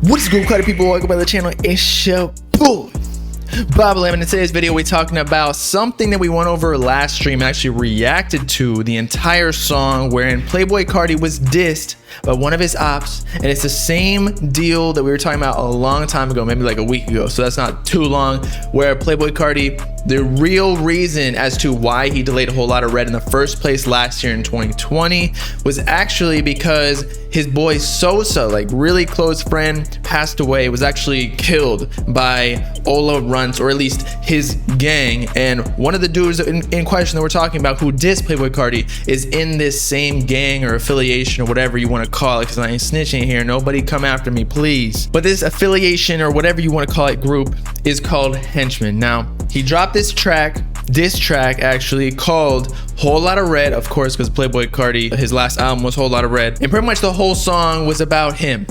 What's good, Cardi people? Welcome to the channel. It's your boy bobbalambeats. In today's video, we're talking about something that we went over last stream, actually reacted to the entire song wherein Playboi Carti was dissed by one of his ops, and it's the same deal that we were talking about a long time ago, maybe like a week ago, so that's not too long, where Playboi Carti, the real reason as to why he delayed a whole lot of red in the first place last year in 2020 was actually because his boy Sosa, like really close friend, passed away, was actually killed by Ola Runts, or at least his gang. And one of the dudes in question that we're talking about who dissed Playboi Carti is in this same gang or affiliation or whatever you want to call it, because I ain't snitching here, nobody come after me please. But this affiliation or whatever you want to call it group is called Henchmen. Now he dropped this track, diss track actually, called Whole Lot of Red, of course, because Playboi Carti, his last album was Whole Lot of Red, and pretty much the whole song was about him,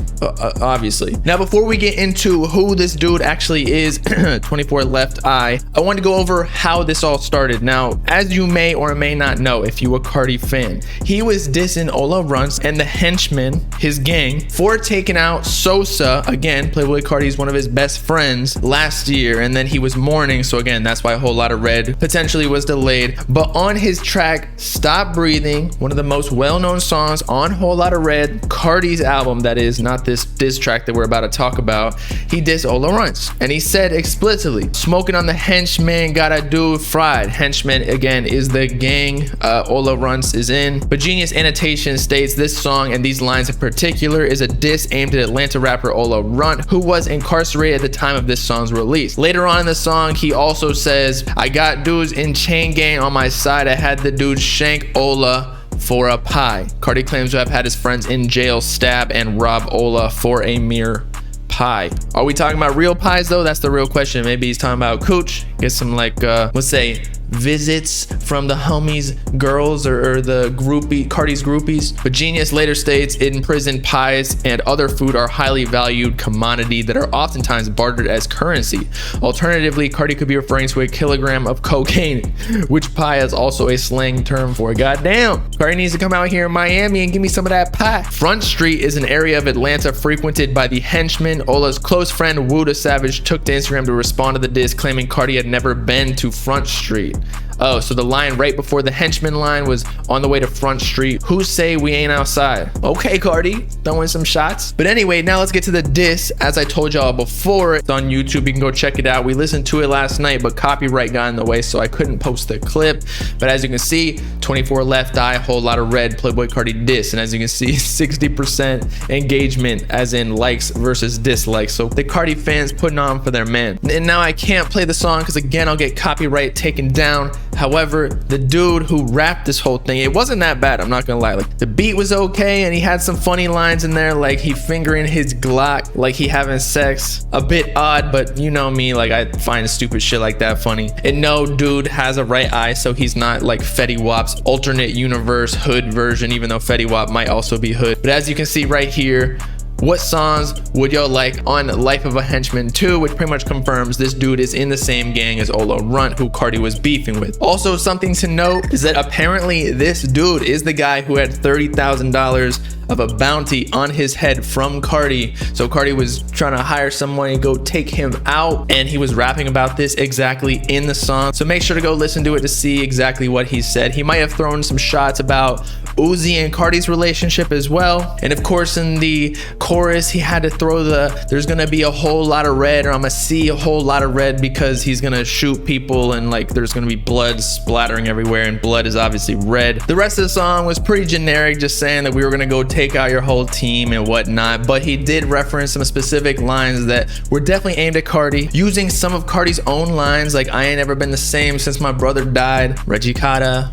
obviously. Now before we get into who this dude actually is, 24 Left Eye, I want to go over how this all started. Now, as you may or may not know, if you a Carti fan, he was dissing Ola Runts and the Henchmen, his gang, for taking out Sosa, again, Playboi Carti is one of his best friends, last year, and then he was mourning, so again, that's why a Whole Lot of Red potentially was delayed. But on his track Stop Breathing, one of the most well-known songs on Whole Lot of Red, Cardi's album, that is, not this diss track that we're about to talk about, he dissed Ola Runts, and he said explicitly, smoking on the Henchmen, got a dude fried. Henchmen, again, is the gang Ola Runts is in. But Genius Annotation states this song and these lines in particular is a diss aimed at Atlanta rapper Ola Runt, who was incarcerated at the time of this song's release. Later on in the song, he also says, I got dudes in chain gang on my side, I had the dude shank Ola for a pie. Cardi claims to have had his friends in jail stab and rob Ola for a mere pie. Are we talking about real pies though? That's the real question. Maybe he's talking about cooch, get some like let's say visits from the homies girls or the groupie Cardi's groupies. But Genius later states in prison, pies and other food are highly valued commodity that are oftentimes bartered as currency. Alternatively, Cardi could be referring to a kilogram of cocaine, which pie is also a slang term for. Goddamn, Cardi needs to come out here in Miami and give me some of that pie. Front Street is an area of Atlanta frequented by the Henchmen. Ola's close friend Wuda Savage took to Instagram to respond to the diss, claiming Cardi had never been to Front Street. Oh, so the line right before the Henchmen line was on the way to Front Street. Who say we ain't outside? Okay, Cardi, throwing some shots. But anyway, now let's get to the diss. As I told y'all before, it's on YouTube. You can go check it out. We listened to it last night, but copyright got in the way, so I couldn't post the clip. But as you can see, 24 Left Eye, Whole Lot of Red, Playboi Carti diss. And as you can see, 60% engagement, as in likes versus dislikes. So the Cardi fans putting on for their man. And now I can't play the song because again, I'll get copyright taken down. However, the dude who rapped this whole thing, it wasn't that bad, I'm not gonna lie. Like, the beat was okay, and he had some funny lines in there, like he fingering his Glock, like he having sex. A bit odd, but you know me, like I find stupid shit like that funny. And no, dude has a right eye, so he's not like Fetty Wap's alternate universe hood version, even though Fetty Wap might also be hood. But as you can see right here, what songs would y'all like on Life of a Henchman 2, which pretty much confirms this dude is in the same gang as Ola Runt, who Cardi was beefing with. Also, something to note is that apparently this dude is the guy who had $30,000 of a bounty on his head from Cardi. So Cardi was trying to hire someone to go take him out, and he was rapping about this exactly in the song. So make sure to go listen to it to see exactly what he said. He might have thrown some shots about Uzi and Cardi's relationship as well. And of course, in the chorus, he had to throw the there's gonna be a whole lot of red, or I'm gonna see a whole lot of red, because he's gonna shoot people and like there's gonna be blood splattering everywhere, and blood is obviously red. The rest of the song was pretty generic, just saying that we were gonna go take out your whole team and whatnot. But he did reference some specific lines that were definitely aimed at Cardi, using some of Cardi's own lines, like I ain't ever been the same since my brother died, Reggie Carter,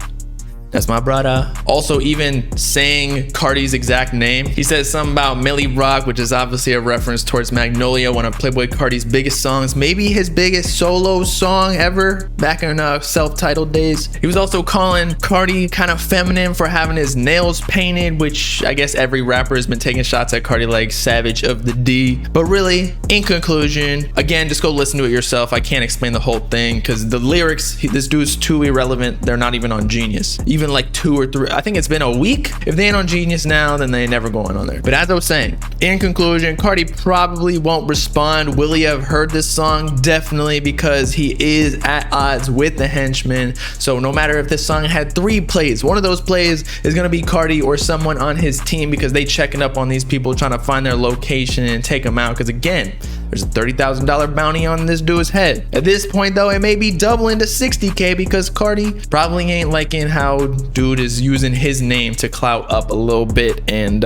that's my brother. Also even saying Cardi's exact name. He says something about Millie Rock, which is obviously a reference towards Magnolia, one of Playboi Carti's biggest songs, maybe his biggest solo song ever back in self-titled days. He was also calling Cardi kind of feminine for having his nails painted, which I guess every rapper has been taking shots at Cardi, like Savage of the D. But really, in conclusion, again, just go listen to it yourself. I can't explain the whole thing because the lyrics, this dude's too irrelevant. They're not even on Genius. Even even like 2 or 3. I think it's been a week. If they ain't on Genius now, then they ain't never going on there. But as I was saying, in conclusion, Cardi probably won't respond. Will he have heard this song? Definitely, because he is at odds with the Henchmen. So no matter if this song had 3 plays, one of those plays is gonna be Cardi or someone on his team, because they checking up on these people, trying to find their location and take them out. Because again, there's a $30,000 bounty on this dude's head. At this point though, it may be doubling to 60K, because Cardi probably ain't liking how dude is using his name to clout up a little bit and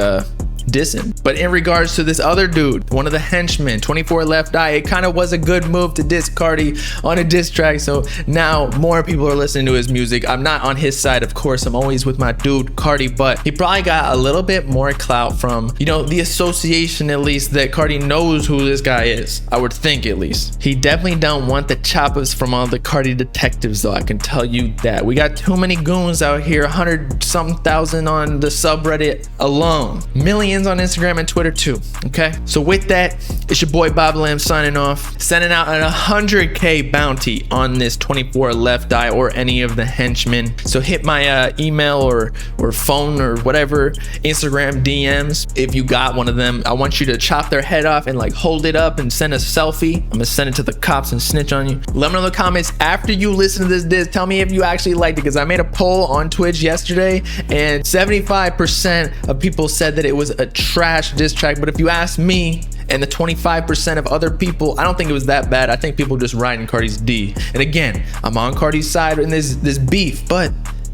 dissing. But in regards to this other dude, one of the Henchmen, 24 Left Eye, it kind of was a good move to diss Cardi on a diss track. So now more people are listening to his music. I'm not on his side, of course. I'm always with my dude Cardi, but he probably got a little bit more clout from, you know, the association, at least, that Cardi knows who this guy is. I would think, at least. He definitely don't want the choppers from all the Cardi detectives, though. I can tell you that. We got too many goons out here, 100-something thousand on the subreddit alone. Millions on Instagram and Twitter too. Okay, so with that, it's your boy Bobbalam signing off, sending out an 100K bounty on this 24 Left Eye or any of the Henchmen. So hit my email or phone or whatever, Instagram DMs, if you got one of them. I want you to chop their head off and like hold it up and send a selfie. I'm gonna send it to the cops and snitch on you. Let me know in the comments after you listen to this diss. Tell me if you actually liked it, because I made a poll on Twitch yesterday and 75% of people said that it was a trash diss track. But if you ask me and the 25% of other people, I don't think it was that bad. I think people just riding Cardi's D. And again, I'm on Cardi's side in this beef, but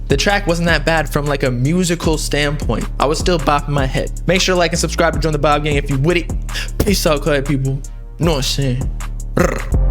the track wasn't that bad from like a musical standpoint. I was still bopping my head. Make sure to like and subscribe to join the Bob Gang if you with it. Peace out, Clay people. Know what I'm saying?